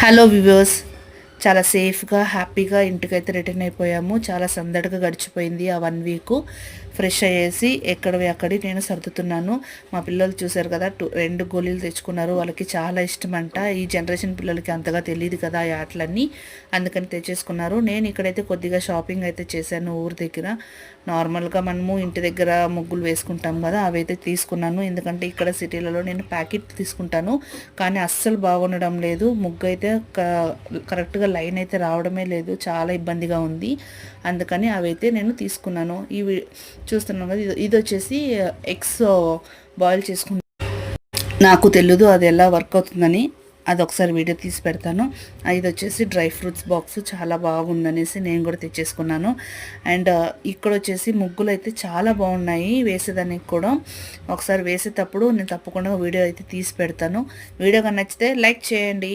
Hello viewers, చాలా సేఫ్గా హ్యాపీగా ఇంటికైతే రిటర్న్ అయిపోయాము. చాలా సందడిగా గడిచిపోయింది ఆ 1 వీక్. ఫ్రెష్ అయ్యేసి ఎక్కడవి అక్కడి నేను సర్దుతున్నాను. మా పిల్లలు చూశారు కదా, 2 గోళీలు తెచ్చుకున్నారు. వాళ్ళకి చాలా ఇష్టం అంట. ఈ జనరేషన్ పిల్లలకి అంతగా తెలియదు కదా ఈ ఆటలన్నీ, అందుకని తెచ్చేసుకున్నారు. నేను ఇక్కడైతే కొద్దిగా షాపింగ్ అయితే చేశాను ఊరి దగ్గర. నార్మల్గా మనము ఇంటి దగ్గర ముగ్గులు వేసుకుంటాం కదా, అవైతే తీసుకున్నాను. ఎందుకంటే ఇక్కడ సిటీలలో నేను ప్యాకెట్ తీసుకుంటాను, కానీ అస్సలు బాగుండడం లేదు. ముగ్గు అయితే కరెక్ట్గా లైన్ అయితే రావడమే లేదు, చాలా ఇబ్బందిగా ఉంది. అందుకని అవైతే నేను తీసుకున్నాను. ఇవి చూస్తున్నాం కదా, ఇది వచ్చేసి ఎగ్స్ బాయిల్ చేసుకుంటాను. నాకు తెలియదు అది ఎలా వర్క్ అవుతుందని, అది ఒకసారి వీడియో తీసి పెడతాను. ఇది వచ్చేసి డ్రై ఫ్రూట్స్ బాక్స్, చాలా బాగుందనేసి నేను కూడా తెచ్చేసుకున్నాను. అండ్ ఇక్కడ వచ్చేసి ముగ్గులు అయితే చాలా బాగున్నాయి వేసేదానికి కూడా. ఒకసారి వేసేటప్పుడు నేను తప్పకుండా వీడియో అయితే తీసి పెడతాను. వీడియో కానీ నచ్చితే లైక్ చేయండి.